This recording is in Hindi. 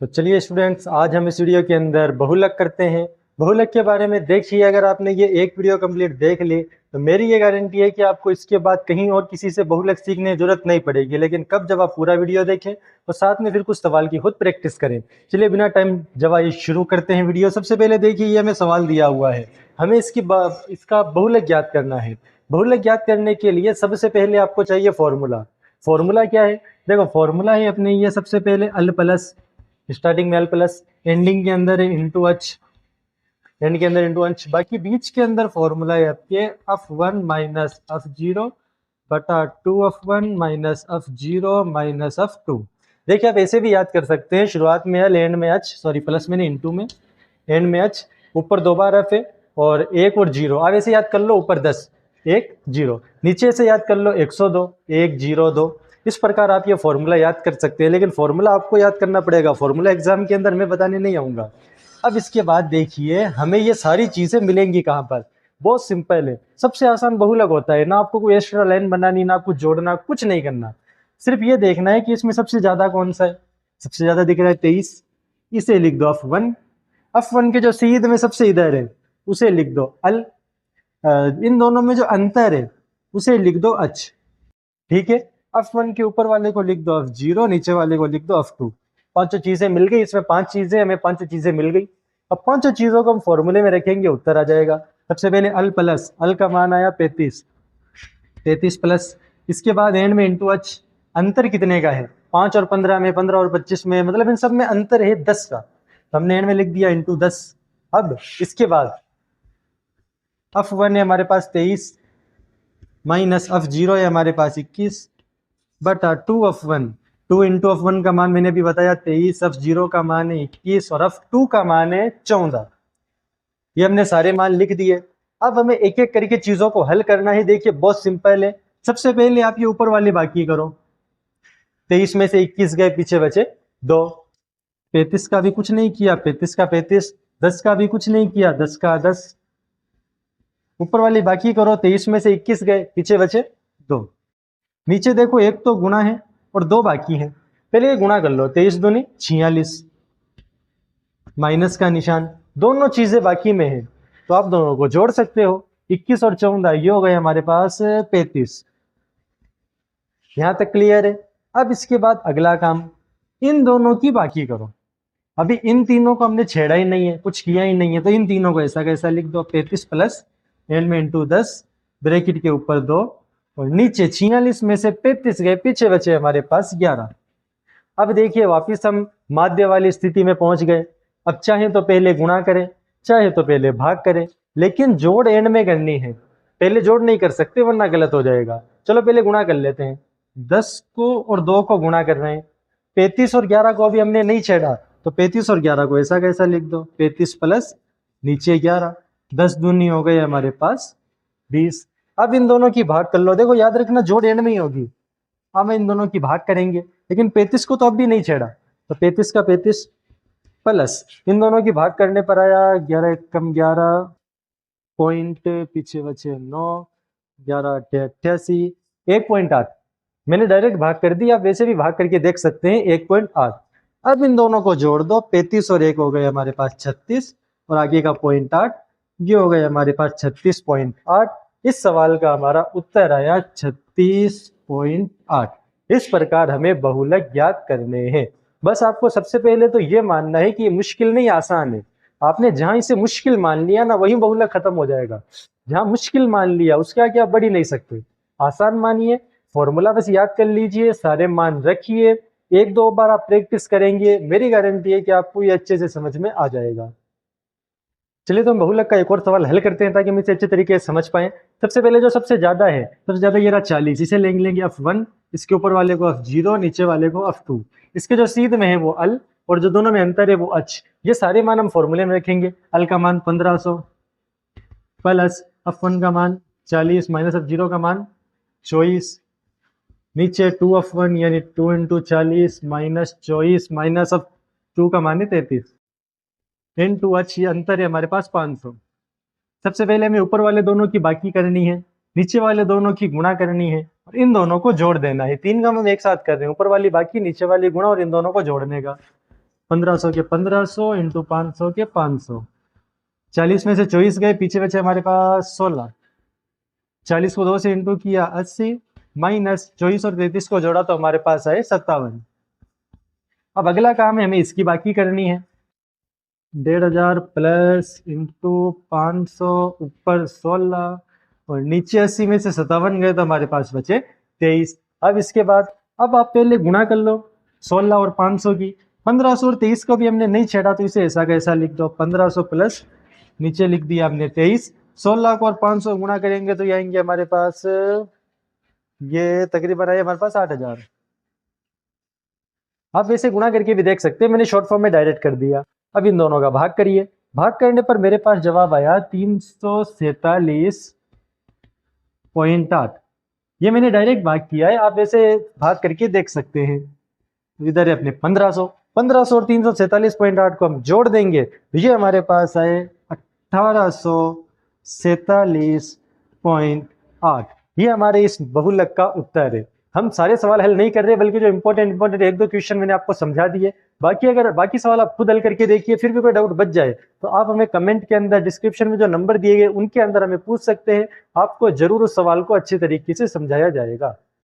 तो चलिए स्टूडेंट्स, आज हम इस वीडियो के अंदर बहुलक करते हैं। बहुलक के बारे में देखिए, अगर आपने ये एक वीडियो कंप्लीट देख ली तो मेरी ये गारंटी है कि आपको इसके बाद कहीं और किसी से बहुलक सीखने की जरूरत नहीं पड़ेगी। लेकिन कब, जब आप पूरा वीडियो देखें और साथ में फिर कुछ सवाल की खुद प्रैक्टिस करें। चलिए बिना टाइम जवाब शुरू करते हैं वीडियो। सबसे पहले देखिए, ये हमें सवाल दिया हुआ है, हमें इसका बहुलक ज्ञात करना है। बहुलक ज्ञात करने के लिए सबसे पहले आपको चाहिए फॉर्मूला। फॉर्मूला क्या है? देखो, फॉर्मूला है अपने ये सबसे पहले अल प्लस, स्टार्टिंग में अल प्लस, एंडिंग के अंदर है इंटू एच, एंड के अंदर इंटू एच। बाकी बीच के अंदर फॉर्मूला है आपके F one minus F zero बटा two F one minus F zero minus F two. देखिए, आप ऐसे भी याद कर सकते हैं, शुरुआत में एल, एंड में एच, सॉरी प्लस में नहीं इंटू में, एंड में एच, ऊपर दो बार एफ है और एक और जीरो। आप ऐसे याद कर लो, ऊपर 10 1 0, नीचे से याद कर लो 102 1 0 2। इस प्रकार आप ये फॉर्मूला याद कर सकते हैं। लेकिन फॉर्मूला आपको याद करना पड़ेगा, फॉर्मूला एग्जाम के अंदर मैं बताने नहीं आऊँगा। अब इसके बाद देखिए, हमें ये सारी चीज़ें मिलेंगी कहाँ पर? बहुत सिंपल है, सबसे आसान बहुलक होता है ना। आपको कोई एक्स्ट्रा लाइन बनानी, ना कुछ जोड़ना, कुछ नहीं करना। सिर्फ ये देखना है कि इसमें सबसे ज़्यादा कौन सा है। सबसे ज़्यादा दिख रहा है 23, इसे लिख दो F1। F1 के जो सीध में सबसे इधर है उसे लिख दो अल। इन दोनों में जो अंतर है उसे लिख दो H। ठीक है, F1 के ऊपर वाले को लिख दो F0, नीचे वाले को लिख दो F2। पांचों चीजें मिल गई। इसमें 5 चीजें, हमें 5 चीजें मिल गई। अब पांचों चीजों को हम फॉर्मूले में रखेंगे, उत्तर आ जाएगा। सबसे पहले अल प्लस, अल का मान आया 35, 33 प्लस, इसके बाद एंड में इंटू एच। अंतर कितने का है? 5 और 15 में, 15 और 25 में, मतलब इन सब में अंतर है 10 का, तो हमने एंड में लिख दिया इंटू 10। अब इसके बाद F1 है हमारे पास 23 माइनस F0 है हमारे पास 21 बटा 2F1। 2 इंटू F1 का मान मैंने भी बताया 23, F0 का मान है 21 और F2 का मान है 14। ये हमने सारे मान लिख दिए। अब हमें एक एक करके चीजों को हल करना है। देखिए, बहुत सिंपल है। सबसे पहले आप ये ऊपर वाली बाकी करो। 23 में से 21 गए, पीछे बचे 2। 35 का भी कुछ नहीं किया, 35 का 35। 10 का भी कुछ नहीं किया, 10 का 10। ऊपर वाली बाकी करो, 23 में से 21 गए, पीछे बचे 2। नीचे देखो, एक तो गुणा है और 2 बाकी है। पहले ये गुणा कर लो, 23 दूनी 46, माइनस का निशान, दोनों चीजें बाकी में है तो आप दोनों को जोड़ सकते हो। 21 और 14 ये हो गए हमारे पास 35। यहां तक क्लियर है? अब इसके बाद अगला काम, इन दोनों की बाकी करो। अभी इन तीनों को हमने छेड़ा ही नहीं है, कुछ किया ही नहीं है, तो इन तीनों को ऐसा कैसा लिख दो, 35 प्लस एंड में इंटू 10, ब्रैकेट के ऊपर 2 और नीचे 46 में से 35 गए, पीछे बचे हमारे पास 11। अब देखिए, वापिस हम माध्य वाली स्थिति में पहुंच गए। अब चाहे तो पहले गुणा करें, चाहे तो पहले भाग करें, लेकिन जोड़ एंड में करनी है। पहले जोड़ नहीं कर सकते वरना गलत हो जाएगा। चलो पहले गुणा कर लेते हैं। 10 को और 2 को गुणा कर रहे हैं। 35 और 11 को अभी हमने नहीं छेड़ा, तो 35 और 11 को ऐसा कैसा लिख दो, 35 प्लस नीचे 11, 10 दूनी हो गए हमारे पास 20। अब इन दोनों की भाग कर लो। देखो, याद रखना जोड़ एंड में ही होगी। अब इन दोनों की भाग करेंगे, लेकिन 35 को तो अब भी नहीं छेड़ा, तो 35 का 35 प्लस इन दोनों की भाग करने पर आया 11 कम 11 पॉइंट, पीछे बचे 9, 11 88, 1.8। मैंने डायरेक्ट भाग कर दिया, आप वैसे भी भाग करके देख सकते हैं, 1.8। अब इन दोनों को जोड़ दो, 35 और 1 हो गए हमारे पास 36 और आगे का 0.8, ये हो गए हमारे पास 36.8। इस सवाल का हमारा उत्तर आया 36.8। इस प्रकार हमें बहुलक ज्ञात करने हैं। बस आपको सबसे पहले तो ये मानना है कि ये मुश्किल नहीं, आसान है। आपने जहां इसे मुश्किल मान लिया ना, वही बहुलक खत्म हो जाएगा। जहां मुश्किल मान लिया उसके आगे आप बढ़ ही नहीं सकते। आसान मानिए, फॉर्मूला बस याद कर लीजिए, सारे मान रखिए, एक दो बार आप प्रैक्टिस करेंगे, मेरी गारंटी है कि आपको ये अच्छे से समझ में आ जाएगा। चलिए, तो हम बहुलक का एक और सवाल हल करते हैं ताकि हम इसे अच्छे तरीके से समझ पाए। सबसे पहले जो सबसे ज्यादा है, सबसे ज्यादा ये रहा 40, इसे लेंगे F1, इसके ऊपर वाले को F0, नीचे वाले को F2। इसके जो सीध में है वो अल और जो दोनों में अंतर है वो H। ये सारे मान हम फॉर्मूले में रखेंगे। अल का मान 1500 प्लस F1 का मान 40 माइनस F0 का मान 24, नीचे 2F1 यानी 2 इंटू 40 माइनस 24 माइनस F2 का मान है 33 इंटू H। ये अंतर है हमारे पास 500। सबसे पहले हमें ऊपर वाले दोनों की बाकी करनी है, नीचे वाले दोनों की गुणा करनी है और इन दोनों को जोड़ देना है। 3 काम हम एक साथ कर रहे हैं, ऊपर वाली बाकी, नीचे वाली गुणा और इन दोनों को जोड़ने का। 1500 के 1500 इंटू 500 के 500। 40 में से 24 गए, पीछे बचे हमारे पास 16। 40 को 2 से इंटू किया 80, माइनस 24 और 33 को जोड़ा तो हमारे पास आए 57। अब अगला काम है हमें इसकी बाकी करनी है। 1500 प्लस इंटू 500 ऊपर 16 और नीचे 80 में से 57 गए तो हमारे पास बचे 23। अब इसके बाद अब आप पहले गुणा कर लो 16 और 500 की। 1500 और 23 को भी हमने नहीं छेड़ा तो इसे ऐसा कैसा लिख दो, 1500 प्लस नीचे लिख दिया हमने 23। 16 को और 500 गुणा करेंगे तो ये आएंगे हमारे पास, ये तकरीबन आए हमारे पास 8000। आप वैसे गुणा करके भी देख सकते हैं, मैंने शॉर्ट फॉर्म में डायरेक्ट कर दिया। अब इन दोनों का भाग करिए, भाग करने पर मेरे पास जवाब आया 347.8। ये मैंने डायरेक्ट भाग किया है, आप वैसे भाग करके देख सकते हैं। इधर है अपने 1500, 1500 और 347.8 को हम जोड़ देंगे तो ये हमारे पास आए 1847.8। ये हमारे इस बहुलक का उत्तर है। हम सारे सवाल हल नहीं कर रहे, बल्कि जो इंपॉर्टेंट एक दो क्वेश्चन मैंने आपको समझा दिए। बाकी अगर बाकी सवाल आप खुद हल करके देखिए, फिर भी कोई डाउट बच जाए तो आप हमें कमेंट के अंदर, डिस्क्रिप्शन में जो नंबर दिए गए उनके अंदर हमें पूछ सकते हैं। आपको जरूर उस सवाल को अच्छे तरीके से समझाया जाएगा।